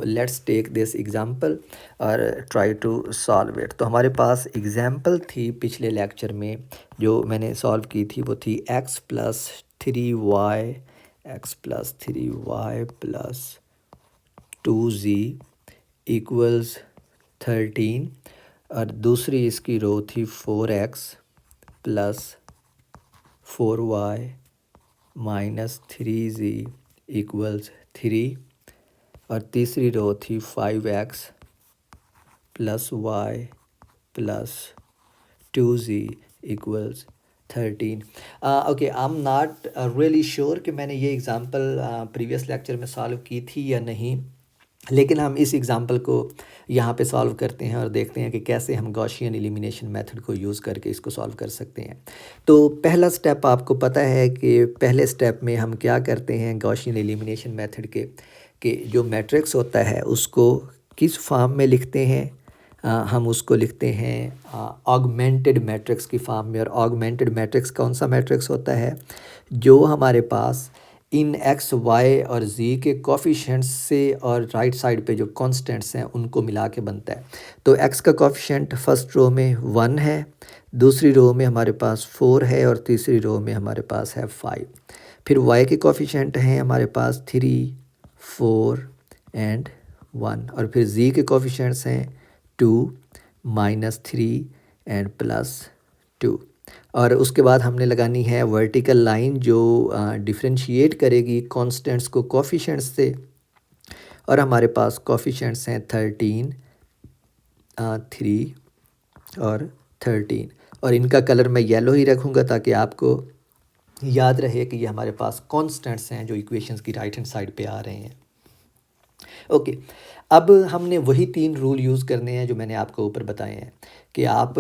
Let's take this example और try to solve it. तो हमारे पास एग्जांपल थी पिछले लेक्चर में जो मैंने सॉल्व की थी, वो थी x+3y प्लस 2z इक्वल्स 13 और दूसरी इसकी रो थी 4x plus 4y minus 3z equals 3 और तीसरी रो थी 5x plus y plus 2z equals 13। Okay, I am not really sure कि मैंने ये एग्ज़ाम्पल प्रीवियस लेक्चर में सॉल्व की थी या नहीं, लेकिन हम इस एग्ज़ाम्पल को यहाँ पे सॉल्व करते हैं और देखते हैं कि कैसे हम गॉसियन एलिमिनेशन मेथड को यूज़ करके इसको सॉल्व कर सकते हैं। तो पहला स्टेप आपको पता है कि पहले स्टेप में हम क्या करते हैं गॉसियन एलिमिनेशन मेथड के कि जो मैट्रिक्स होता है उसको किस फॉर्म में लिखते हैं। हम उसको लिखते हैं ऑगमेंटेड मैट्रिक्स की फॉर्म में। और ऑगमेंटेड मैट्रिक्स कौन सा मैट्रिक्स होता है? जो हमारे पास इन एक्स वाई और जी के कोफिशिएंट्स से और राइट साइड पे जो कांस्टेंट्स हैं उनको मिला के बनता है। तो एक्स का कोफिशिएंट फर्स्ट रो में 1 है, दूसरी रो में हमारे पास 4 है और तीसरी रो में हमारे पास है 5। फिर वाई के कोफिशिएंट हैं हमारे पास 3, 4 एंड 1 और फिर जी के कोफिशिएंट्स हैं 2, -3 एंड +2। और उसके बाद हमने लगानी है वर्टिकल लाइन जो डिफरेंशिएट करेगी कांस्टेंट्स को कोफिशिएंट्स से। और हमारे पास कोफिशिएंट्स हैं 13, 3 और 13 और इनका कलर मैं येलो ही रखूँगा ताकि आपको याद रहे कि ये हमारे पास कांस्टेंट्स हैं जो इक्वेशंस की राइट हैंड साइड पे आ रहे हैं। ओके, अब हमने वही 3 रूल यूज़ करने हैं जो मैंने आपको ऊपर बताए हैं कि आप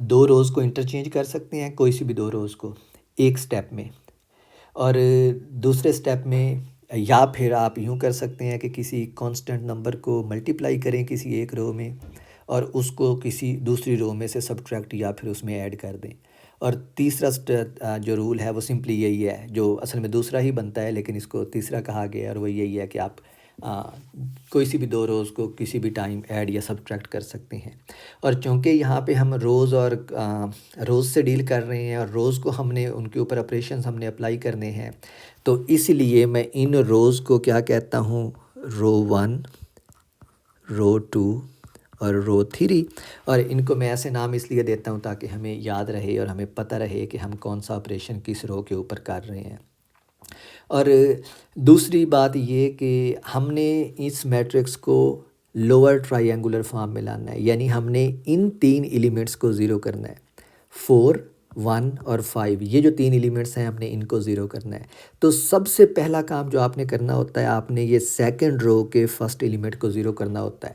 2 रोज़ को इंटरचेंज कर सकते हैं, कोई सी भी 2 रोज़ को एक स्टेप में, और दूसरे स्टेप में या फिर आप यूँ कर सकते हैं कि किसी कांस्टेंट नंबर को मल्टीप्लाई करें किसी एक रो में और उसको किसी दूसरी रो में से सब्ट्रैक्ट या फिर उसमें ऐड कर दें। और तीसरा जो रूल है वो सिंपली यही है, जो असल में दूसरा ही बनता है लेकिन इसको तीसरा कहा गया है, और वो यही है कि आप कोई सी भी 2 रोज़ को किसी भी टाइम ऐड या सब्ट्रैक्ट कर सकते हैं। और चूँकि यहाँ पे हम रोज़ और रोज़ से डील कर रहे हैं और रोज़ को हमने उनके ऊपर ऑपरेशंस हमने अप्लाई करने हैं, तो इसलिए मैं इन रोज़ को क्या कहता हूँ, रो 1, रो 2 और रो 3। और इनको मैं ऐसे नाम इसलिए देता हूँ ताकि हमें याद रहे और हमें पता रहे कि हम कौन सा ऑपरेशन किस रो के ऊपर कर रहे हैं। और दूसरी बात ये कि हमने इस मैट्रिक्स को लोअर ट्रायंगुलर फॉर्म में लाना है, यानी हमने इन 3 एलिमेंट्स को ज़ीरो करना है। 4, 1 और 5 ये जो 3 एलिमेंट्स हैं हमने इनको ज़ीरो करना है। तो सबसे पहला काम जो आपने करना होता है, आपने ये सेकंड रो के फर्स्ट एलिमेंट को ज़ीरो करना होता है।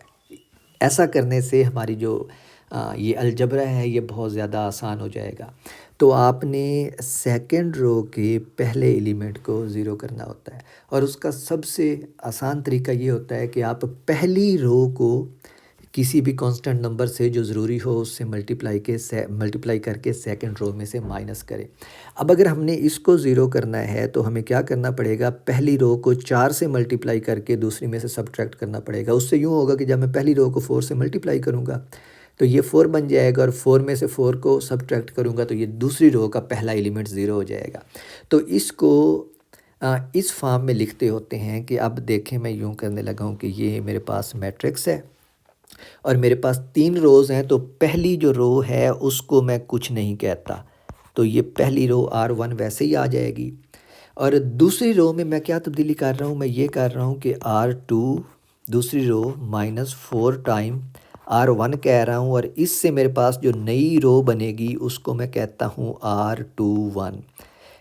ऐसा करने से हमारी जो ये अलजबरा है ये बहुत ज़्यादा आसान हो जाएगा। तो आपने सेकंड रो के पहले एलिमेंट को ज़ीरो करना होता है और उसका सबसे आसान तरीका ये होता है कि आप पहली रो को किसी भी कांस्टेंट नंबर से जो ज़रूरी हो उससे मल्टीप्लाई करके सेकंड रो में से माइनस करें। अब अगर हमने इसको ज़ीरो करना है तो हमें क्या करना पड़ेगा, पहली रो को 4 से मल्टीप्लाई करके दूसरी में से सब्ट्रैक्ट करना पड़ेगा। उससे यूँ होगा कि जब मैं पहली रो को 4 से मल्टीप्लाई करूँगा तो ये 4 बन जाएगा और 4 में से 4 को सब्ट्रैक्ट करूँगा तो ये दूसरी रो का पहला एलिमेंट ज़ीरो हो जाएगा। तो इसको इस फॉर्म में लिखते होते हैं कि अब देखें मैं यूँ करने लगा हूँ कि ये मेरे पास मैट्रिक्स है और मेरे पास 3 रोज़ हैं, तो पहली जो रो है उसको मैं कुछ नहीं कहता, तो ये पहली रो R1 वैसे ही आ जाएगी। और दूसरी रो में मैं क्या तब्दीली कर रहा हूँ, मैं ये कर रहा हूँ कि R2 दूसरी रो -4 टाइम R1 कह रहा हूँ और इससे मेरे पास जो नई रो बनेगी उसको मैं कहता हूँ R21।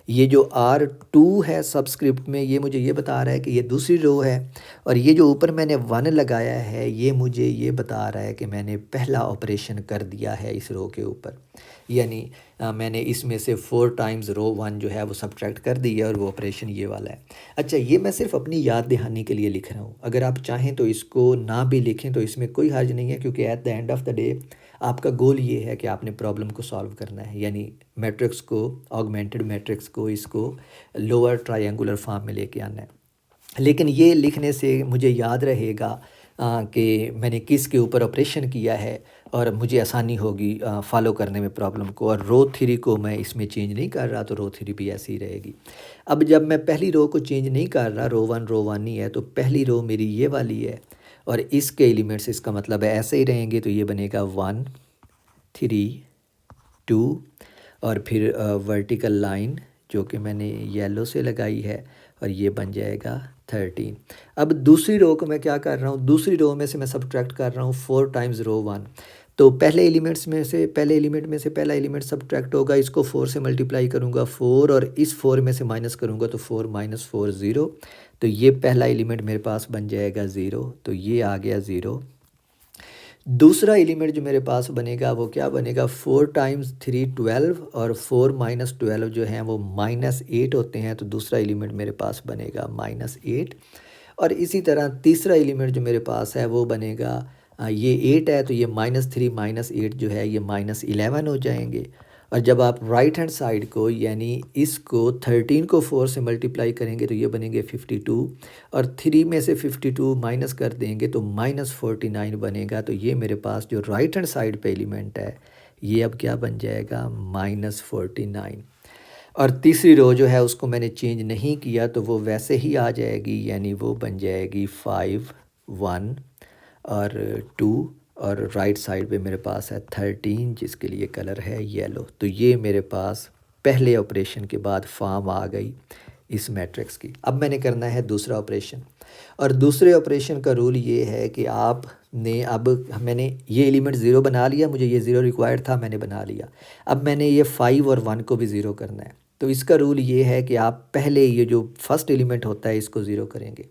ये जो R2 है सबस्क्रिप्ट में ये मुझे ये बता रहा है कि ये दूसरी रो है और ये जो ऊपर मैंने 1 लगाया है ये मुझे ये बता रहा है कि मैंने पहला ऑपरेशन कर दिया है इस रो के ऊपर, यानी मैंने इसमें से 4 टाइम्स रो 1 जो है वो सब्ट्रैक्ट कर दी है और वो ऑपरेशन ये वाला है। अच्छा, ये मैं सिर्फ अपनी याद दहानी के लिए लिख रहा हूँ, अगर आप चाहें तो इसको ना भी लिखें तो इसमें कोई हर्ज नहीं है, क्योंकि at the end of the day आपका गोल ये है कि आपने प्रॉब्लम को सॉल्व करना है, यानी मैट्रिक्स को, ऑगमेंटेड मैट्रिक्स को, इसको लोअर ट्रायंगुलर फॉर्म में लेके आना है। लेकिन ये लिखने से मुझे याद रहेगा कि मैंने किस के ऊपर ऑपरेशन किया है और मुझे आसानी होगी फॉलो करने में प्रॉब्लम को। और रो थ्री को मैं इसमें चेंज नहीं कर रहा, तो रो थ्री भी ऐसी ही रहेगी। अब जब मैं पहली रो को चेंज नहीं कर रहा, रो वन ही है, तो पहली रो मेरी ये वाली है और इसके एलिमेंट्स इसका मतलब है ऐसे ही रहेंगे। तो ये बनेगा 1 3 2 और फिर वर्टिकल लाइन जो कि मैंने येलो से लगाई है और ये बन जाएगा 13। अब दूसरी रो को मैं क्या कर रहा हूँ, दूसरी रो में से मैं सब्ट्रैक्ट कर रहा हूँ 4 टाइम्स रो 1। तो पहले एलिमेंट्स में से पहले एलिमेंट में से पहला एलिमेंट सब्ट्रैक्ट होगा, इसको 4 से मल्टीप्लाई करूँगा 4 और इस 4 में से माइनस करूँगा तो 4 - 4 0। तो ये पहला एलिमेंट मेरे पास बन जाएगा 0, तो ये आ गया 0। दूसरा एलिमेंट जो मेरे पास बनेगा वो क्या बनेगा, 4 टाइम्स 3 12 और 4 - 12 जो हैं वो -8 होते हैं। तो दूसरा एलिमेंट मेरे पास बनेगा -8। और इसी तरह तीसरा एलिमेंट जो मेरे पास है वो बनेगा ये 8 है, तो ये -3 - 8 जो है ये -11 हो जाएंगे। और जब आप राइट हैंड साइड को यानी इसको 13 को 4 से मल्टीप्लाई करेंगे तो ये बनेंगे 52 और 3 में से 52 माइनस कर देंगे तो -49 बनेगा। तो ये मेरे पास जो राइट हैंड साइड पे एलिमेंट है ये अब क्या बन जाएगा, -49। और तीसरी रो जो है उसको मैंने चेंज नहीं किया तो वो वैसे ही आ जाएगी, यानी वो बन जाएगी 5 1 और 2 और राइट साइड पे मेरे पास है 13 जिसके लिए कलर है येलो। तो ये मेरे पास पहले ऑपरेशन के बाद फॉर्म आ गई इस मैट्रिक्स की। अब मैंने करना है दूसरा ऑपरेशन, और दूसरे ऑपरेशन का रूल ये है कि आपने अब मैंने ये एलिमेंट ज़ीरो बना लिया, मुझे ये ज़ीरो रिक्वायर्ड था, मैंने बना लिया। अब मैंने ये 5 और 1 को भी ज़ीरो करना है। तो इसका रूल ये है कि आप पहले ये जो फर्स्ट एलिमेंट होता है इसको ज़ीरो करेंगे,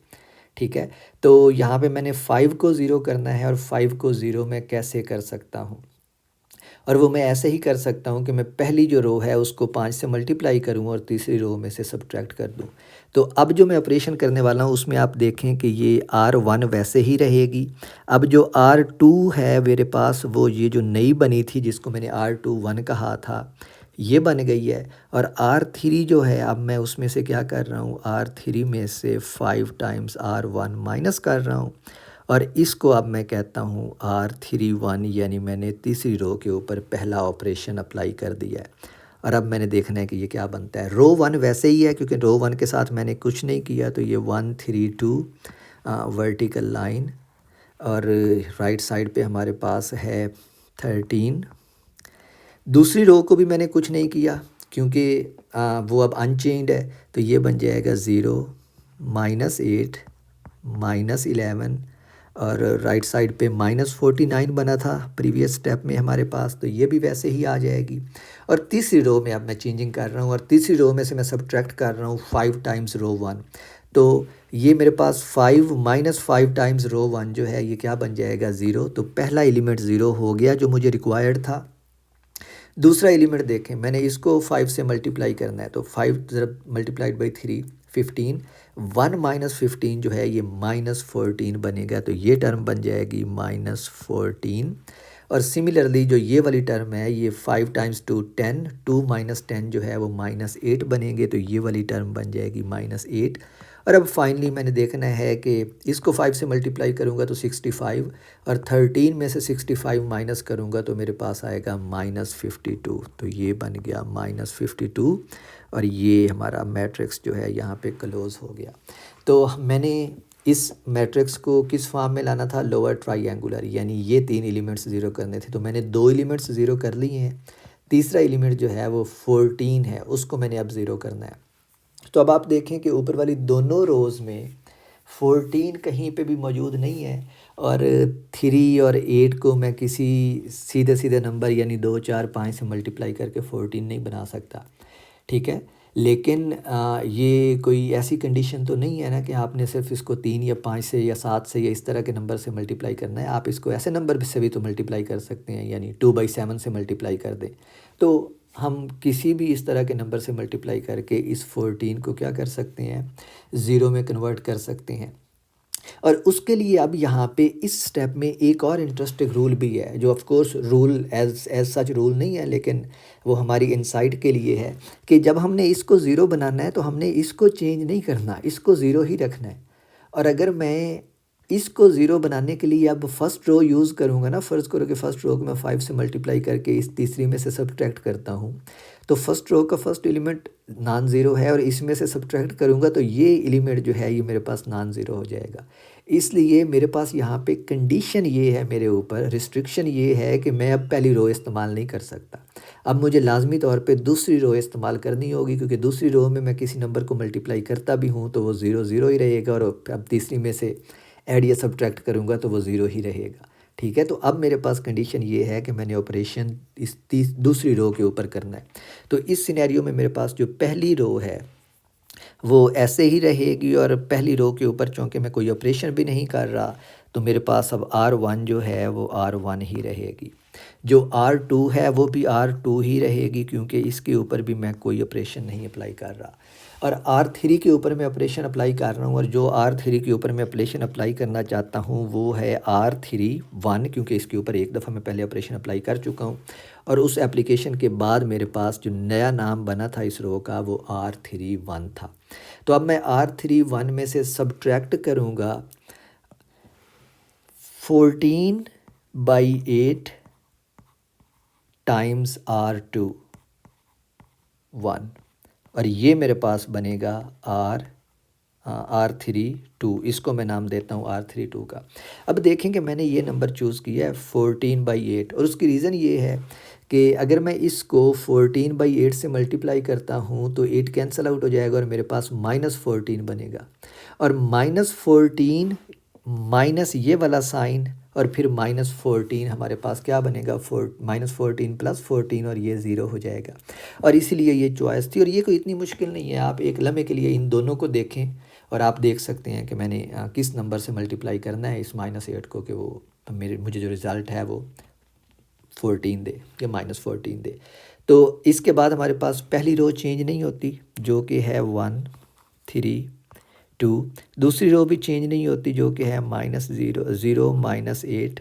ठीक है। तो यहाँ पे मैंने 5 को ज़ीरो करना है, और 5 को ज़ीरो मैं कैसे कर सकता हूँ, और वो मैं ऐसे ही कर सकता हूँ कि मैं पहली जो रो है उसको 5 से मल्टीप्लाई करूँ और तीसरी रो में से सब्ट्रैक्ट कर दूँ। तो अब जो मैं ऑपरेशन करने वाला हूँ उसमें आप देखें कि ये R1 वैसे ही रहेगी। अब जो R2 है मेरे पास, वो ये जो नई बनी थी जिसको मैंने R21 कहा था, ये बन गई है। और R3 जो है अब मैं उसमें से क्या कर रहा हूँ, R3 में से 5 टाइम्स R1 माइनस कर रहा हूँ, और इसको अब मैं कहता हूँ R31, यानी मैंने तीसरी रो के ऊपर पहला ऑपरेशन अप्लाई कर दिया है। और अब मैंने देखना है कि ये क्या बनता है। रो 1 वैसे ही है क्योंकि रो 1 के साथ मैंने कुछ नहीं किया, तो ये 1 3 2 वर्टिकल लाइन, और राइट साइड पे हमारे पास है 13। दूसरी रो को भी मैंने कुछ नहीं किया क्योंकि वो अब अनचेंज्ड है, तो ये बन जाएगा 0 -8 -11, और राइट साइड पे -49 बना था प्रीवियस स्टेप में हमारे पास, तो ये भी वैसे ही आ जाएगी। और तीसरी रो में अब मैं चेंजिंग कर रहा हूँ, और तीसरी रो में से मैं सब्ट्रैक्ट कर रहा हूँ 5 टाइम्स रो 1। तो ये मेरे पास 5 -5 टाइम्स रो 1 जो है ये क्या बन जाएगा, 0। तो पहला एलिमेंट 0 हो गया जो मुझे रिक्वायर्ड था। दूसरा एलिमेंट देखें, मैंने इसको 5 से मल्टीप्लाई करना है, तो 5 ज़रा मल्टीप्लाइड बाई 3 15, 1 -15 जो है ये -14 बनेगा, तो ये टर्म बन जाएगी -14। और सिमिलरली जो ये वाली टर्म है ये 5 टाइम्स 2 10, 2 - 10 जो है वो -8 बनेंगे, तो ये वाली टर्म बन जाएगी -8। और अब फाइनली मैंने देखना है कि इसको 5 से मल्टीप्लाई करूँगा तो 65, और 13 में से 65 माइनस करूँगा तो मेरे पास आएगा -52। तो ये बन गया -52, और ये हमारा मैट्रिक्स जो है यहाँ पे क्लोज़ हो गया। तो मैंने इस मैट्रिक्स को किस फॉर्म में लाना था, लोअर ट्राइंगुलर, यानी ये 3 एलिमेंट्स ज़ीरो करने थे, तो मैंने 2 एलिमेंट्स ज़ीरो कर लिए हैं। तीसरा एलिमेंट जो है वो 14 है, उसको मैंने अब ज़ीरो करना है। तो अब आप देखें कि ऊपर वाली दोनों रोज़ में 14 कहीं पे भी मौजूद नहीं है, और 3 और 8 को मैं किसी सीधे सीधे नंबर यानी 2 4 5 से मल्टीप्लाई करके 14 नहीं बना सकता, ठीक है। लेकिन ये कोई ऐसी कंडीशन तो नहीं है ना कि आपने सिर्फ इसको 3 या 5 से या 7 से या इस तरह के नंबर से मल्टीप्लाई करना है। आप इसको ऐसे नंबर से भी तो मल्टीप्लाई कर सकते हैं, यानी 2/7 से मल्टीप्लाई कर दें। तो हम किसी भी इस तरह के नंबर से मल्टीप्लाई करके इस 14 को क्या कर सकते हैं, ज़ीरो में कन्वर्ट कर सकते हैं। और उसके लिए अब यहाँ पे इस स्टेप में एक और इंटरेस्टिंग रूल भी है, जो of course rule as such rule नहीं है, लेकिन वो हमारी इंसाइट के लिए है कि जब हमने इसको ज़ीरो बनाना है तो हमने इसको चेंज नहीं करना, इसको ज़ीरो ही रखना है। और अगर मैं इसको ज़ीरो बनाने के लिए अब फर्स्ट रो यूज़ करूँगा ना, फ़र्ज़ करो कि फ़र्स्ट रो को मैं 5 से मल्टीप्लाई करके इस तीसरी में से सब्ट्रैक्ट करता हूँ, तो फर्स्ट रो का फर्स्ट एलिमेंट नॉन ज़ीरो है और इसमें से सब्ट्रैक्ट करूँगा तो ये एलिमेंट जो है ये मेरे पास नॉन ज़ीरो हो जाएगा। इसलिए मेरे पास यहाँ पे कंडीशन ये है, मेरे ऊपर रिस्ट्रिक्शन ये है कि मैं अब पहली रो इस्तेमाल नहीं कर सकता। अब मुझे लाज़मी तौर पे दूसरी रो इस्तेमाल करनी होगी, क्योंकि दूसरी रो में मैं किसी नंबर को मल्टीप्लाई करता भी हूँ तो वो ज़ीरो ज़ीरो ही रहेगा, और अब तीसरी में से ऐड या सब्ट्रैक्ट करूँगा तो वो ज़ीरो ही रहेगा। ठीक है, तो अब मेरे पास कंडीशन ये है कि मैंने ऑपरेशन इस दूसरी रो के ऊपर करना है। तो इस सिनेरियो में मेरे पास जो पहली रो है वो ऐसे ही रहेगी, और पहली रो के ऊपर चूँकि मैं कोई ऑपरेशन भी नहीं कर रहा तो मेरे पास अब R1 जो है वो R1 ही रहेगी। जो R2 है वो भी R2 ही रहेगी, क्योंकि इसके ऊपर भी मैं कोई ऑपरेशन नहीं अप्लाई कर रहा। और R3 के ऊपर मैं ऑपरेशन अप्लाई कर रहा हूँ, और जो R3 के ऊपर मैं ऑपरेशन अप्लाई करना चाहता हूँ वो है R31, क्योंकि इसके ऊपर एक दफ़ा मैं पहले ऑपरेशन अप्लाई कर चुका हूँ। और उस एप्लीकेशन के बाद मेरे पास जो नया नाम बना था इस रो का वो R31 था। तो अब मैं R31 में से सब्ट्रैक्ट करूँगा 14/8 टाइम्स R21, और ये मेरे पास बनेगा R32। इसको मैं नाम देता हूँ R32 का। अब देखेंगे मैंने ये नंबर चूज़ किया है 14/8, और उसकी रीज़न ये है कि अगर मैं इसको 14/8 से मल्टीप्लाई करता हूँ तो 8 कैंसिल आउट हो जाएगा और मेरे पास -14 बनेगा, और -14 माइनस ये वाला साइन और फिर -14 हमारे पास क्या बनेगा, -14 + 14, और ये ज़ीरो हो जाएगा। और इसीलिए ये चॉइस थी, और ये कोई इतनी मुश्किल नहीं है। आप एक लम्हे के लिए इन दोनों को देखें और आप देख सकते हैं कि मैंने किस नंबर से मल्टीप्लाई करना है इस -8 को, कि वो मुझे जो रिज़ल्ट है वो 14 दे या -14 दे। तो इसके बाद हमारे पास पहली रो चेंज नहीं होती जो कि है 1 3 2, दूसरी रो भी चेंज नहीं होती जो कि है -0 0 -8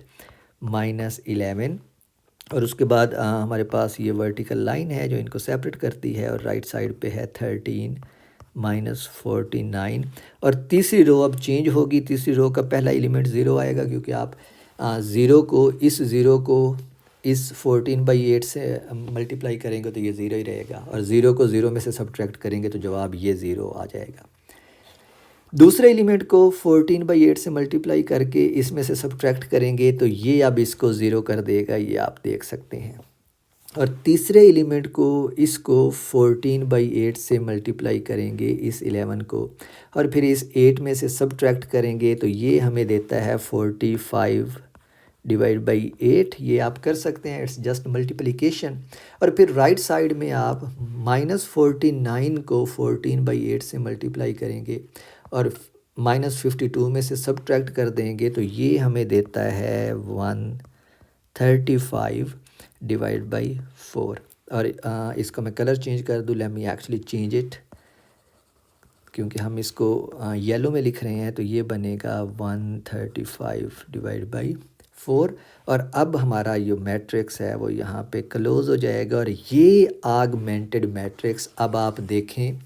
-11, और उसके बाद हमारे पास ये वर्टिकल लाइन है जो इनको सेपरेट करती है, और राइट साइड पे है 13 -49, और तीसरी रो अब चेंज होगी। तीसरी रो का पहला एलिमेंट ज़ीरो आएगा, क्योंकि आप ज़ीरो को इस 14/8 से मल्टीप्लाई करेंगे तो ये ज़ीरो ही रहेगा, और ज़ीरो को ज़ीरो में से सब्ट्रैक्ट करेंगे तो जवाब ये ज़ीरो आ जाएगा। दूसरे एलिमेंट को 14/8 से मल्टीप्लाई करके इसमें से सब्ट्रैक्ट करेंगे तो ये अब इसको ज़ीरो कर देगा, ये आप देख सकते हैं। और तीसरे एलिमेंट को इसको 14/8 से मल्टीप्लाई करेंगे इस 11 को, और फिर इस 8 में से सब्ट्रैक्ट करेंगे तो ये हमें देता है 45/8। ये आप कर सकते हैं, इट्स जस्ट मल्टीप्लिकेशन। और फिर राइट साइड में आप -49 को 14/8 से मल्टीप्लाई करेंगे और -52 में से सब्ट्रैक्ट कर देंगे तो ये हमें देता है 135/4। और इसको मैं कलर चेंज कर दूँ, late me actually change it, क्योंकि हम इसको येलो में लिख रहे हैं, तो ये बनेगा 135/4। और अब हमारा जो मैट्रिक्स है वो यहाँ पे क्लोज़ हो जाएगा, और ये आगमेंटेड मैट्रिक्स अब आप देखें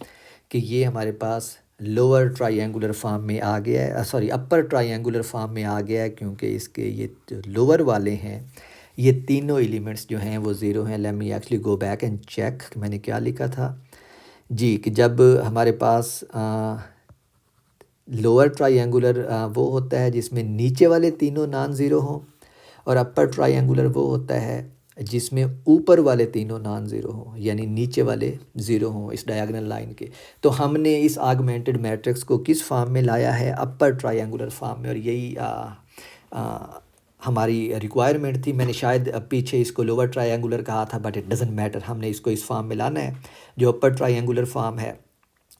कि ये हमारे पास लोअर ट्रायंगुलर फॉर्म में आ गया है, सॉरी अपर ट्रायंगुलर फॉर्म में आ गया है, क्योंकि इसके ये जो लोअर वाले हैं ये तीनों एलिमेंट्स जो हैं वो ज़ीरो हैं। Let me actually go back and check मैंने क्या लिखा था जी, कि जब हमारे पास लोअर ट्रायंगुलर वो होता है जिसमें नीचे वाले तीनों नॉन ज़ीरो हों, और अपर ट्रायंगुलर वो होता है जिसमें ऊपर वाले तीनों नॉन ज़ीरो हों, यानी नीचे वाले ज़ीरो हों इस डायगोनल लाइन के। तो हमने इस आगमेंटेड मैट्रिक्स को किस फॉर्म में लाया है, अपर ट्रायंगुलर फॉर्म में, और यही हमारी रिक्वायरमेंट थी। मैंने शायद पीछे इसको लोअर ट्रायंगुलर कहा था, बट इट डजेंट मैटर, हमने इसको इस फॉर्म में लाना है जो अपर ट्रायंगुलर फॉर्म है।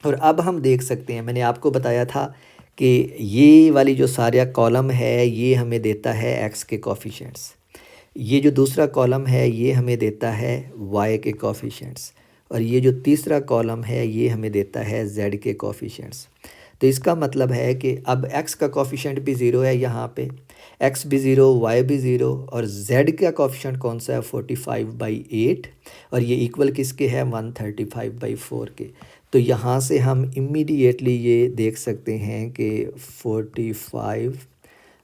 और अब हम देख सकते हैं, मैंने आपको बताया था कि ये वाली जो सारा कॉलम है ये हमें देता है x के कोफिशिएंट्स, ये जो दूसरा कॉलम है ये हमें देता है y के कोफिशिएंट्स, और ये जो तीसरा कॉलम है ये हमें देता है z के कोफिशिएंट्स। तो इसका मतलब है कि अब x का कोफिशिएंट भी ज़ीरो है, यहाँ पे x भी ज़ीरो, y भी ज़ीरो, और z का कोफिशिएंट कौन सा है 45/8, और ये इक्वल किसके है 135/4 के। तो यहाँ से हम इमीडिएटली ये देख सकते हैं कि 45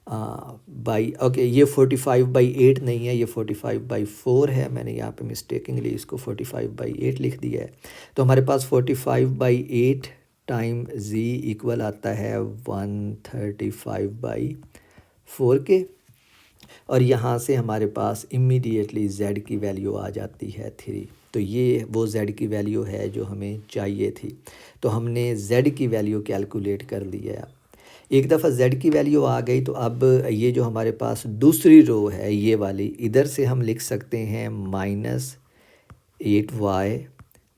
बाई ओके, ये 45/8 नहीं है, ये 45/4 है। मैंने यहाँ पे मिस्टेकिंगली इसको 45/8 लिख दिया है। तो हमारे पास 45/8 टाइम z इक्वल आता है 135/4 के। और यहाँ से हमारे पास इमीडिएटली z की वैल्यू आ जाती है 3। तो ये वो z की वैल्यू है जो हमें चाहिए थी। तो हमने z की वैल्यू कैलकुलेट कर ली है। एक दफ़ा z की वैल्यू आ गई तो अब ये जो हमारे पास दूसरी रो है ये वाली, इधर से हम लिख सकते हैं -8y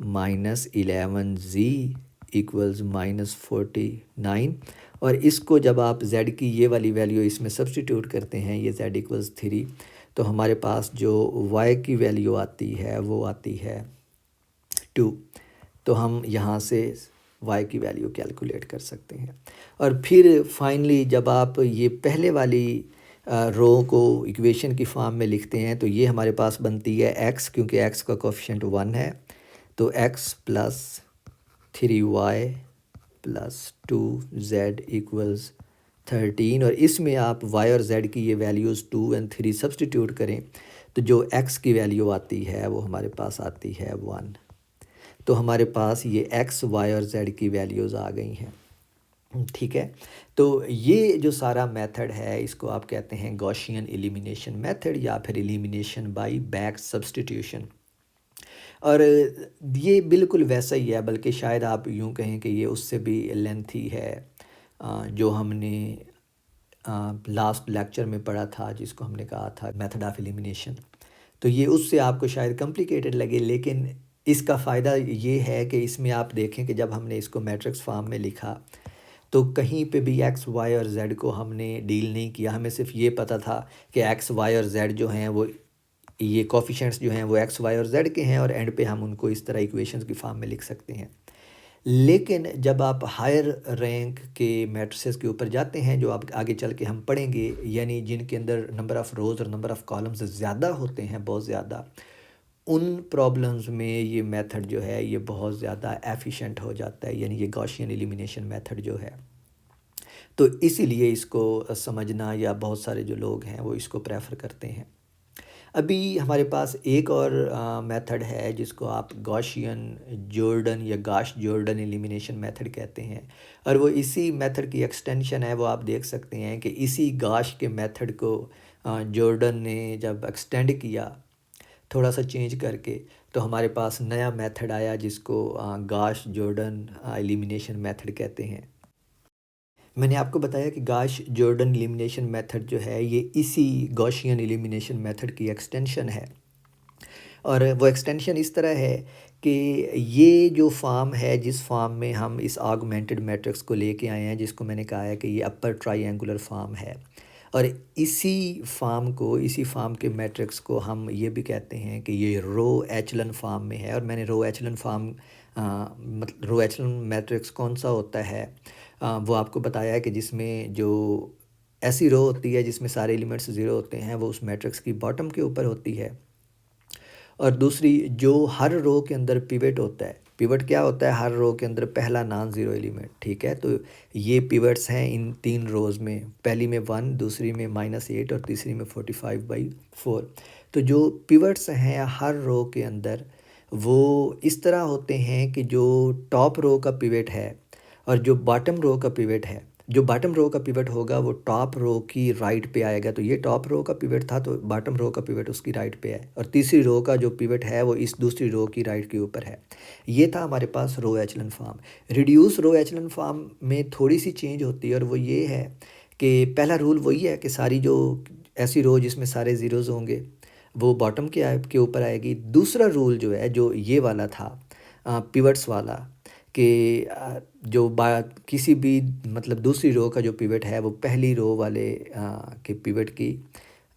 -11z इक्वल्स -49। और इसको जब आप z की ये वाली वैल्यू इसमें सब्सटीट्यूट करते हैं, ये z इक्वल्स 3, तो हमारे पास जो y की वैल्यू आती है वो आती है 2। तो हम यहाँ से y की वैल्यू कैलकुलेट कर सकते हैं। और फिर फाइनली जब आप ये पहले वाली रो को इक्वेशन की फॉर्म में लिखते हैं तो ये हमारे पास बनती है x, क्योंकि x का कोफिशिएंट 1 है। तो x plus 3y plus 2z equals 13। और इसमें आप y और z की ये वैल्यूज़ 2 और 3 सब्सटीट्यूट करें तो जो x की वैल्यू आती है वो हमारे पास आती है 1। तो हमारे पास ये x, y और z की वैल्यूज़ आ गई हैं। ठीक है, तो ये जो सारा मेथड है इसको आप कहते हैं गॉसियन एलिमिनेशन मेथड या फिर एलिमिनेशन बाय बैक सब्सटीट्यूशन। और ये बिल्कुल वैसा ही है, बल्कि शायद आप यूँ कहें कि ये उससे भी लेंथी है जो हमने लास्ट लेक्चर में पढ़ा था, जिसको हमने कहा था मेथड ऑफ एलिमिनेशन। तो ये उससे आपको शायद कॉम्प्लिकेटेड लगे, लेकिन इसका फ़ायदा ये है कि इसमें आप देखें कि जब हमने इसको मैट्रिक्स फॉर्म में लिखा तो कहीं पे भी x, y और z को हमने डील नहीं किया। हमें सिर्फ ये पता था कि x, y और z जो हैं वो ये कोफिशिएंट्स जो हैं वो x, y और z के हैं, और एंड पे हम उनको इस तरह इक्वेशंस की फॉर्म में लिख सकते हैं। लेकिन जब आप हायर रैंक के मैट्रिसेस के ऊपर जाते हैं, जो आप आगे चल के हम पढ़ेंगे, यानी जिनके अंदर नंबर ऑफ़ रोज़ और नंबर ऑफ़ कॉलम्स ज़्यादा होते हैं, बहुत ज़्यादा, उन प्रॉब्लम्स में ये मेथड जो है ये बहुत ज़्यादा एफिशिएंट हो जाता है, यानी ये गॉसियन एलिमिनेशन मेथड जो है। तो इसीलिए इसको समझना, या बहुत सारे जो लोग हैं वो इसको प्रेफर करते हैं। अभी हमारे पास एक और मेथड है जिसको आप गॉसियन जॉर्डन या गाश जॉर्डन एलिमिनेशन मेथड कहते हैं, और वो इसी मेथड की एक्सटेंशन है। वो आप देख सकते हैं कि इसी गाश के मेथड को जॉर्डन ने जब एक्सटेंड किया थोड़ा सा चेंज करके, तो हमारे पास नया मेथड आया जिसको गाश जॉर्डन एलिमिनेशन मेथड कहते हैं। मैंने आपको बताया कि गाश जॉर्डन एलिमिनेशन मेथड जो है ये इसी गॉसियन एलिमिनेशन मेथड की एक्सटेंशन है। और वो एक्सटेंशन इस तरह है कि ये जो फॉर्म है, जिस फॉर्म में हम इस ऑगमेंटेड मैट्रिक्स को लेके आए हैं, जिसको मैंने कहा है कि ये अपर ट्रायंगुलर फॉर्म है, और इसी फॉर्म के मैट्रिक्स को हम ये भी कहते हैं कि ये रो एचलन फॉर्म में है। और मैंने रो एचलन फॉर्म मतलब रो एचलन मैट्रिक्स कौन सा होता है वो आपको बताया है कि जिसमें जो ऐसी रो होती है जिसमें सारे एलिमेंट्स ज़ीरो होते हैं, वो उस मैट्रिक्स की बॉटम के ऊपर होती है। और दूसरी, जो हर रो के अंदर पिवट होता है। पिवट क्या होता है? हर रो के अंदर पहला नॉन ज़ीरो एलिमेंट। ठीक है, तो ये पिवट्स हैं इन 3 रोज़ में, पहली में 1, दूसरी में -8 और तीसरी में 45/4। तो जो पिवट्स हैं हर रो के अंदर वो इस तरह होते हैं कि जो टॉप रो का पिवट है और जो बॉटम रो का पिवट है, जो बॉटम रो का पिवट होगा वो टॉप रो की राइट पे आएगा। तो ये टॉप रो का पिवट था, तो बॉटम रो का पिवट उसकी राइट पे है, और तीसरी रो का जो पिवट है वो इस दूसरी रो की राइट के ऊपर है। ये था हमारे पास रो एचलन फॉर्म। रिड्यूस रो एचलन फॉर्म में थोड़ी सी चेंज होती है, और वो ये है कि पहला रूल वही है कि सारी जो ऐसी रो जिसमें सारे ज़ीरोज़ होंगे वो बॉटम के ऊपर आएगी। दूसरा रूल जो है, जो ये वाला था पिवट्स वाला, कि जो किसी भी मतलब दूसरी रो का जो पिवट है वो पहली रो वाले के पिवट की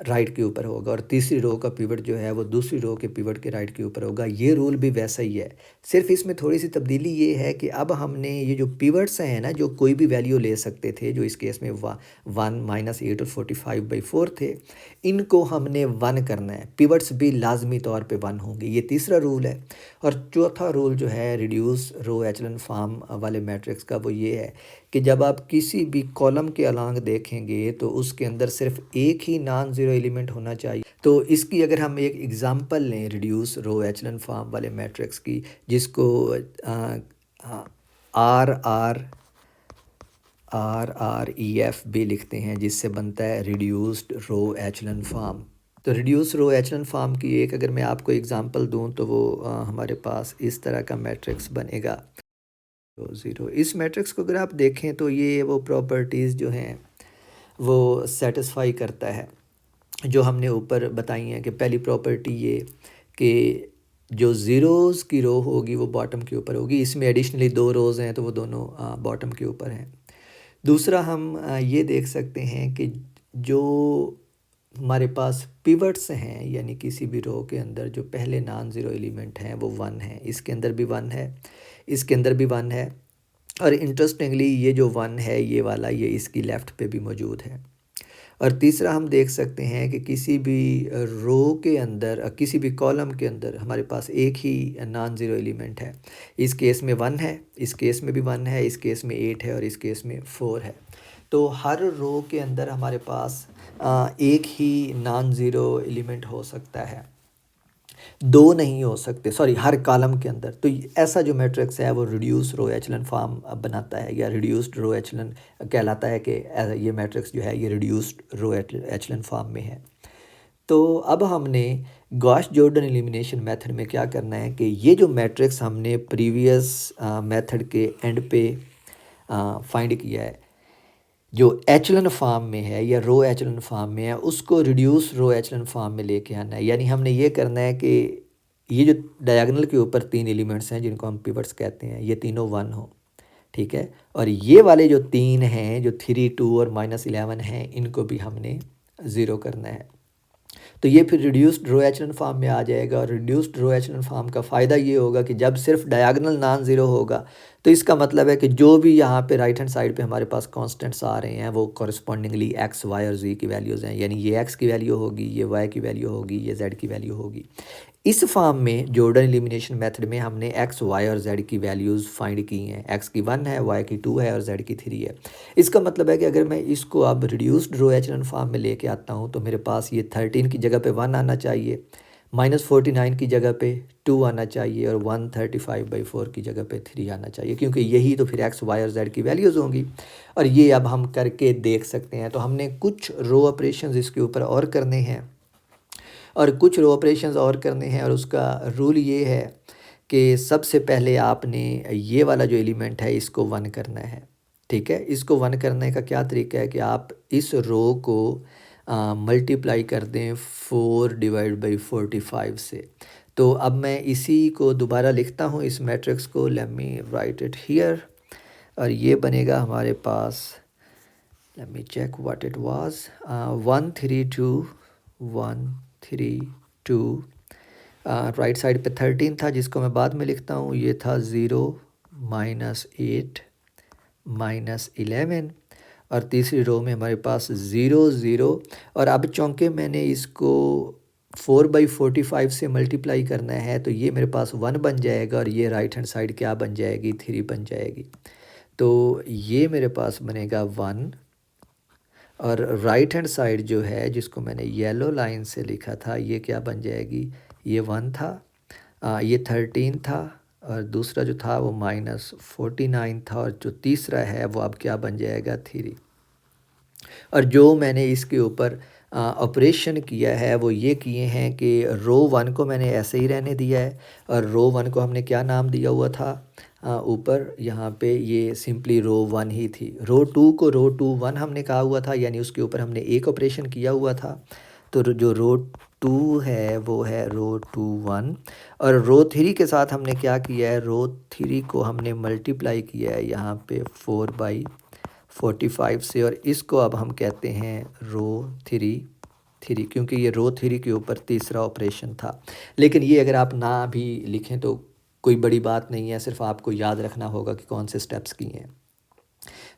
राइट के ऊपर होगा और तीसरी रो का पिवट जो है वो दूसरी रो के पिवट के राइट के ऊपर होगा। ये रूल भी वैसा ही है, सिर्फ इसमें थोड़ी सी तब्दीली ये है कि अब हमने ये जो पिवट्स हैं ना, जो कोई भी वैल्यू ले सकते थे, जो इस केस में 1 -8 और 45/4 थे, इनको हमने 1 करना है। पिवट्स भी लाजमी तौर पे 1 होंगे, ये तीसरा रूल है। और चौथा रूल जो है रिड्यूस रो एचलन फॉर्म वाले मैट्रिक्स का, वो ये है कि जब आप किसी भी कॉलम के अलांग देखेंगे तो उसके अंदर सिर्फ एक ही नॉन ज़ीरो एलिमेंट होना चाहिए। तो इसकी अगर हम एक एग्ज़ाम्पल लें रिड्यूस रो एचलन फॉर्म वाले मैट्रिक्स की, जिसको RREF भी लिखते हैं, जिससे बनता है रिड्यूस्ड रो एचलन फॉर्म। तो रिड्यूस रो एचलन फॉर्म की एक अगर मैं आपको एग्ज़ाम्पल दूं तो वो हमारे पास इस तरह का मैट्रिक्स बनेगा। तो ज़ीरो, इस मैट्रिक्स को अगर आप देखें तो ये वो प्रॉपर्टीज़ जो हैं वो सेटिस्फाई करता है जो हमने ऊपर बताई हैं। कि पहली प्रॉपर्टी ये कि जो ज़ीरोज़ की रो होगी वो बॉटम के ऊपर होगी, इसमें एडिशनली 2 रोज़ हैं तो वो दोनों बॉटम के ऊपर हैं। दूसरा हम ये देख सकते हैं कि जो हमारे पास पिवट्स हैं, यानी किसी भी रो के अंदर जो पहले नॉन ज़ीरो एलिमेंट हैं वो 1 है, इसके अंदर भी 1 है, इसके अंदर भी 1 है, और इंटरेस्टिंगली ये जो 1 है ये वाला, ये इसकी लेफ़्ट पे भी मौजूद है। और तीसरा हम देख सकते हैं कि किसी भी रो के अंदर, किसी भी कॉलम के अंदर हमारे पास एक ही नॉन ज़ीरो एलिमेंट है। इस केस में 1 है, इस केस में भी 1 है, इस केस में 8 है और इस केस में 4 है। तो हर रो के अंदर हमारे पास एक ही नॉन ज़ीरो एलिमेंट हो सकता है, 2 नहीं हो सकते, सॉरी, हर कॉलम के अंदर। तो ऐसा जो मैट्रिक्स है वो रिड्यूस रो एचलन फॉर्म बनाता है, या रिड्यूस्ड रो एचलन कहलाता है कि ये मैट्रिक्स जो है ये रिड्यूस्ड रो एचलन फॉर्म में है। तो अब हमने गॉस जॉर्डन एलिमिनेशन मेथड में क्या करना है कि ये जो मैट्रिक्स हमने प्रीवियस मेथड के एंड पे फाइंड किया है, जो एचलन फॉर्म में है या रो एचलन फॉर्म में है, उसको रिड्यूस रो एचलन फॉर्म में लेके आना है। यानी हमने ये करना है कि ये जो डायगोनल के ऊपर 3 एलिमेंट्स हैं जिनको हम पिवट्स कहते हैं, ये तीनों 1 हो, ठीक है। और ये वाले जो 3 हैं, जो 3, 2 और -11 हैं, इनको भी हमने 0 करना है। तो ये फिर रिड्यूस्ड रो एचलन फॉर्म में आ जाएगा। और रिड्यूस्ड रो एचलन फॉर्म का फ़ायदा ये होगा कि जब सिर्फ डायगोनल नॉन ज़ीरो होगा तो इसका मतलब है कि जो भी यहाँ पे राइट हैंड साइड पे हमारे पास कांस्टेंट्स आ रहे हैं वो कॉरस्पॉन्डिंगली x, y और z की वैल्यूज़ हैं। यानी ये x की वैल्यू होगी, ये y की वैल्यू होगी, ये z की वैल्यू होगी। इस फॉर्म में जॉर्डन एलिमिनेशन मेथड में हमने x, y और z की वैल्यूज़ फाइंड की हैं। x की 1 है, y की 2 है और z की 3 है। इसका मतलब है कि अगर मैं इसको अब रिड्यूस्ड रो एचलन फॉर्म में लेके आता हूँ तो मेरे पास ये 13 की जगह पे 1 आना चाहिए, -49 की जगह पे 2 आना चाहिए और 135/4 की जगह पे 3 आना चाहिए, क्योंकि यही तो फिर x, y और z की वैल्यूज़ होंगी। और ये अब हम करके देख सकते हैं। तो हमने कुछ रो ऑपरेशंस इसके ऊपर और करने हैं और कुछ रो ऑपरेशंस और करने हैं, और उसका रूल ये है कि सबसे पहले आपने ये वाला जो एलिमेंट है इसको 1 करना है, ठीक है। इसको 1 करने का क्या तरीका है कि आप इस रो को मल्टीप्लाई कर दें 4/45 से। तो अब मैं इसी को दोबारा लिखता हूँ, इस मैट्रिक्स को, let me write it here. और ये बनेगा हमारे पास, let me check what it was, 132 right side पे 13 था, जिसको मैं बाद में लिखता हूँ। ये था 0 -8 -11, और तीसरी रो में हमारे पास 0 0। और अब चूँकि मैंने इसको 4/45 से मल्टीप्लाई करना है तो ये मेरे पास 1 बन जाएगा, और ये राइट हैंड साइड क्या बन जाएगी, 3 बन जाएगी। तो ये मेरे पास बनेगा 1, और राइट हैंड साइड जो है जिसको मैंने येलो लाइन से लिखा था, ये क्या बन जाएगी, ये 1 था, ये 13 था, और दूसरा जो था वो -49 था, और जो तीसरा है वो अब क्या बन जाएगा, 3। और जो मैंने इसके ऊपर ऑपरेशन किया है वो ये किए हैं कि रो 1 को मैंने ऐसे ही रहने दिया है, और रो 1 को हमने क्या नाम दिया हुआ था ऊपर यहाँ पे, ये सिंपली रो 1 ही थी। रो 2 को रो 2 1 हमने कहा हुआ था, यानी उसके ऊपर हमने एक ऑपरेशन किया हुआ था। तो जो रो 2 है वो है रो 2 1, और रो 3 के साथ हमने क्या किया है, रो 3 को हमने मल्टीप्लाई किया है यहाँ पे 4/45 से, और इसको अब हम कहते हैं रो 3, 3, क्योंकि ये रो 3 के ऊपर तीसरा ऑपरेशन था। लेकिन ये अगर आप ना भी लिखें तो कोई बड़ी बात नहीं है, सिर्फ आपको याद रखना होगा कि कौन से स्टेप्स किए हैं।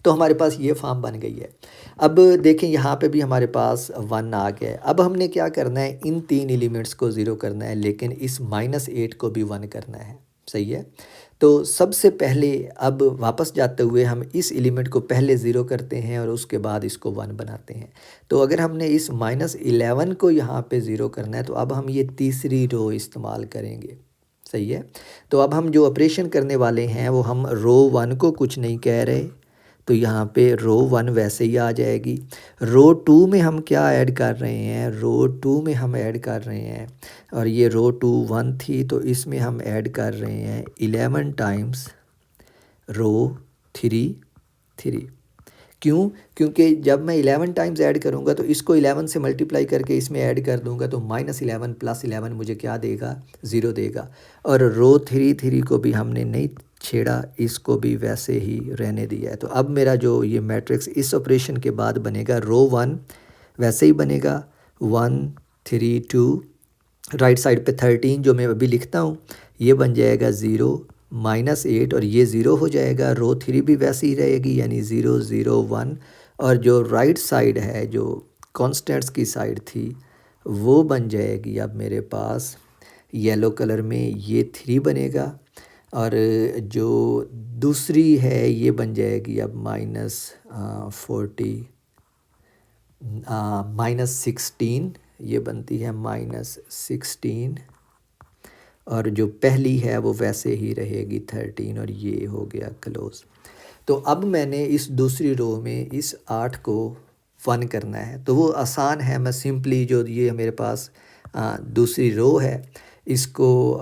तो हमारे पास ये फॉर्म बन गई है। अब देखें यहाँ पे भी हमारे पास 1 आ गया है। अब हमने क्या करना है, इन 3 एलिमेंट्स को ज़ीरो करना है, लेकिन इस -8 को भी 1 करना है। सही है। तो सबसे पहले अब वापस जाते हुए हम इस एलिमेंट को पहले ज़ीरो करते हैं और उसके बाद इसको 1 बनाते हैं। तो अगर हमने इस -11 को यहाँ पे ज़ीरो करना है तो अब हम ये तीसरी रो इस्तेमाल करेंगे। सही है। तो अब हम जो ऑपरेशन करने वाले हैं वो हम रो 1 को कुछ नहीं कह रहे, तो यहाँ पे रो 1 वैसे ही आ जाएगी। रो 2 में हम क्या ऐड कर रहे हैं, रो 2 में हम ऐड कर रहे हैं, और ये रो 2 1 थी तो इसमें हम ऐड कर रहे हैं 11 टाइम्स रो 3 3। क्यों? क्योंकि जब मैं 11 टाइम्स ऐड करूँगा तो इसको 11 से मल्टीप्लाई करके इसमें ऐड कर दूँगा तो -11 + 11 मुझे क्या देगा, 0 देगा। और रो 3 3 को भी हमने नहीं छेड़ा, इसको भी वैसे ही रहने दिया है। तो अब मेरा जो ये मैट्रिक्स इस ऑपरेशन के बाद बनेगा, रो 1 वैसे ही बनेगा 1 3 2, राइट साइड पे 13 जो मैं अभी लिखता हूँ ये बन जाएगा 0 -8 और ये 0 हो जाएगा। रो 3 भी वैसी ही रहेगी, यानी 0 0 1। और जो राइट साइड है, जो कॉन्स्टेंट्स की साइड थी, वो बन जाएगी अब मेरे पास येलो कलर में, ये 3 बनेगा। और जो दूसरी है ये बन जाएगी अब -40 -16, ये बनती है -16। और जो पहली है वो वैसे ही रहेगी 13 और ये हो गया क्लोज। तो अब मैंने इस दूसरी रो में इस 8 को 1 करना है, तो वो आसान है। मैं सिंपली जो ये मेरे पास दूसरी रो है इसको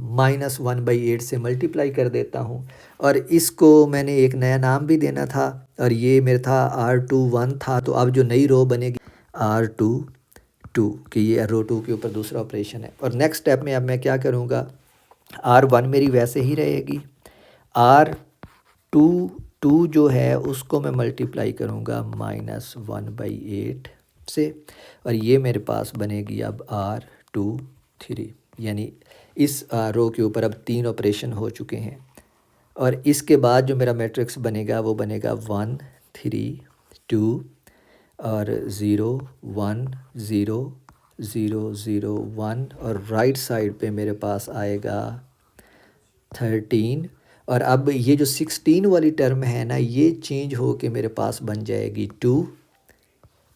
-1/8 से मल्टीप्लाई कर देता हूँ। और इसको मैंने एक नया नाम भी देना था, और ये मेरा था R2 1 था। तो अब जो नई रो बनेगी R2 2, कि ये रो 2 के ऊपर दूसरा ऑपरेशन है। और नेक्स्ट स्टेप में अब मैं क्या करूँगा, R1 मेरी वैसे ही रहेगी, R2 2 जो है उसको मैं मल्टीप्लाई करूँगा -1/8 से, और ये मेरे पास बनेगी अब R2 3, यानी इस रो के ऊपर अब 3 ऑपरेशन हो चुके हैं। और इसके बाद जो मेरा मैट्रिक्स बनेगा वो बनेगा 1 3 2 और 0 1 0 0 0 1, और राइट साइड पे मेरे पास आएगा 13। और अब ये जो 16 वाली टर्म है ना, ये चेंज हो के मेरे पास बन जाएगी 2,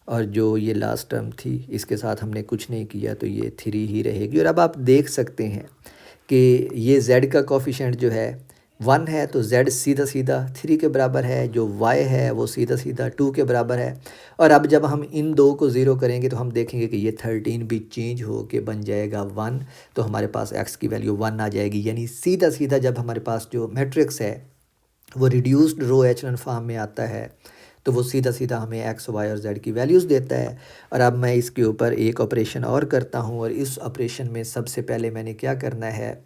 और जो ये लास्ट टर्म थी इसके साथ हमने कुछ नहीं किया तो ये 3 ही रहेगी। और अब आप देख सकते हैं कि ये z का कोफिशिएंट जो है 1 है, तो z सीधा सीधा 3 के बराबर है, जो y है वो सीधा सीधा 2 के बराबर है। और अब जब हम इन दो को ज़ीरो करेंगे तो हम देखेंगे कि ये 13 भी चेंज हो के बन जाएगा 1, तो हमारे पास x की वैल्यू 1 आ जाएगी। यानी सीधा सीधा जब हमारे पास जो मैट्रिक्स है वो रिड्यूस्ड रो एचलन फॉर्म में आता है तो वो सीधा सीधा हमें x, y और z की वैल्यूज़ देता है। और अब मैं इसके ऊपर एक ऑपरेशन और करता हूँ, और इस ऑपरेशन में सबसे पहले मैंने क्या करना है,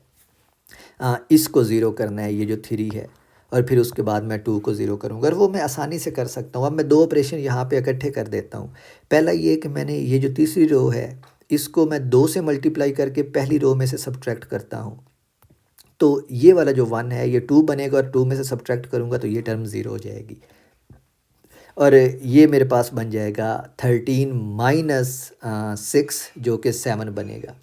इसको ज़ीरो करना है, ये जो 3 है, और फिर उसके बाद मैं 2 को ज़ीरो करूँगा, और वो मैं आसानी से कर सकता हूँ। अब मैं 2 ऑपरेशन यहाँ पे इकट्ठे कर देता हूँ। पहला ये कि मैंने ये जो तीसरी रो है इसको मैं 2 से मल्टीप्लाई करके पहली रो में से सब्ट्रैक्ट करता हूँ, तो ये वाला जो 1 है ये 2 बनेगा, और 2 में से सब्ट्रैक्ट करूँगा तो ये टर्म 0 हो जाएगी। और ये मेरे पास बन जाएगा 13 -6 जो कि 7 बनेगा।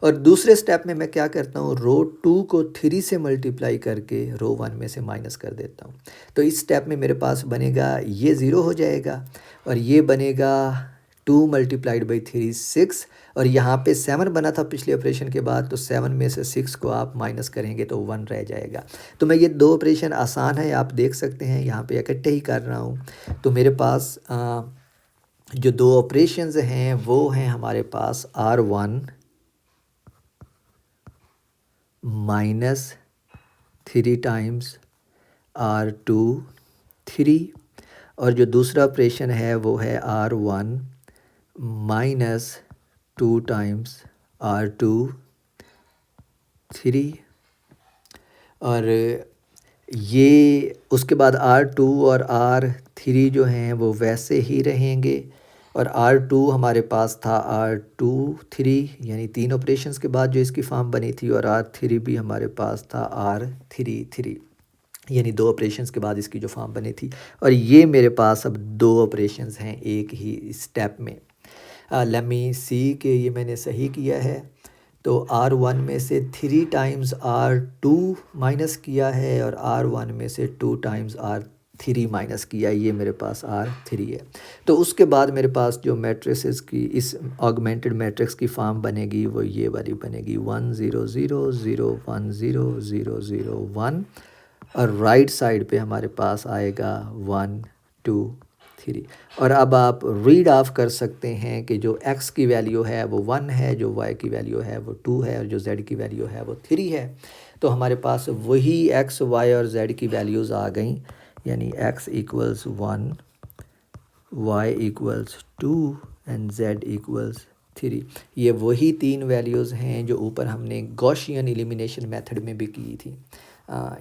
और दूसरे स्टेप में मैं क्या करता हूँ, रो 2 को 3 से मल्टीप्लाई करके रो 1 में से माइनस कर देता हूँ। तो इस स्टेप में मेरे पास बनेगा ये 0 हो जाएगा, और ये बनेगा 2 × 3 6, और यहाँ पे 7 बना था पिछले ऑपरेशन के बाद, तो 7 में से 6 को आप माइनस करेंगे तो 1 रह जाएगा। तो मैं ये 2 ऑपरेशन आसान है, आप देख सकते हैं यहाँ पे इकट्ठे ही कर रहा हूँ। तो मेरे पास जो 2 ऑपरेशंस हैं वो हैं हमारे पास R1 -3 टाइम्स R2 3, और जो दूसरा ऑपरेशन है वो है R1 -2 टाइम्स R2 3। और ये उसके बाद R2 और R3 जो हैं वो वैसे ही रहेंगे, और R2 हमारे पास था R2 3, यानी 3 ऑपरेशंस के बाद जो इसकी फॉर्म बनी थी, और R3 भी हमारे पास था R3 3, यानी 2 ऑपरेशंस के बाद इसकी जो फॉर्म बनी थी। और ये मेरे पास अब 2 ऑपरेशंस हैं एक ही स्टेप में। लेट मी सी कि ये मैंने सही किया है। तो R1 में से 3 टाइम्स R2 माइनस किया है और R1 में से 2 टाइम्स R3 माइनस किया, ये मेरे पास R3 है। तो उसके बाद मेरे पास जो मैट्रिसेस की इस ऑगमेंटेड मैट्रिक्स की फॉर्म बनेगी वो ये वाली बनेगी 1 0 0 0 1 0 0 0 1, और राइट साइड पे हमारे पास आएगा 1 2 3। और अब आप रीड ऑफ कर सकते हैं कि जो x की वैल्यू है वो 1 है, जो y की वैल्यू है वो 2 है, और जो z की वैल्यू है वो 3 है। तो हमारे पास वही x, y और z की वैल्यूज़ आ गई, यानी x equals 1, y equals 2 and z equals 3। ये वही 3 वैल्यूज़ हैं जो ऊपर हमने गॉसियन एलिमिनेशन मेथड में भी की थी।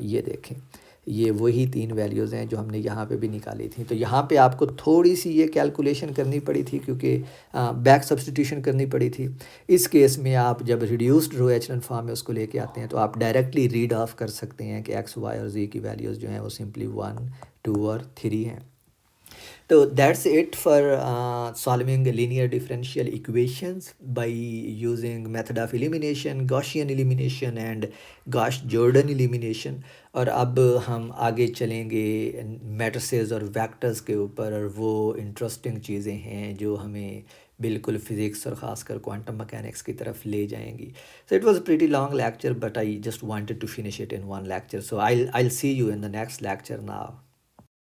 ये देखें, ये वही 3 वैल्यूज़ हैं जो हमने यहाँ पे भी निकाली थी। तो यहाँ पे आपको थोड़ी सी ये कैलकुलेशन करनी पड़ी थी क्योंकि बैक सब्स्टिट्यूशन करनी पड़ी थी। इस केस में आप जब रिड्यूस्ड रो एचलन फॉर्म में उसको लेके आते हैं तो आप डायरेक्टली रीड ऑफ कर सकते हैं कि x, y और z की वैल्यूज़ जो हैं वो सिंपली 1 2 और 3 हैं। So that's it for solving linear differential equations by using method of elimination, Gaussian elimination and Gauss-Jordan elimination। और अब हम आगे चलेंगे मैट्रिसेस और वेक्टर्स के ऊपर, और वो इंटरेस्टिंग चीज़ें हैं जो हमें बिल्कुल फिज़िक्स और ख़ासकर क्वांटम मैकेनिक्स की तरफ ले जाएंगी। So it was a pretty long lecture, but I just wanted to finish it in one lecture. So I'll see you in the next lecture now.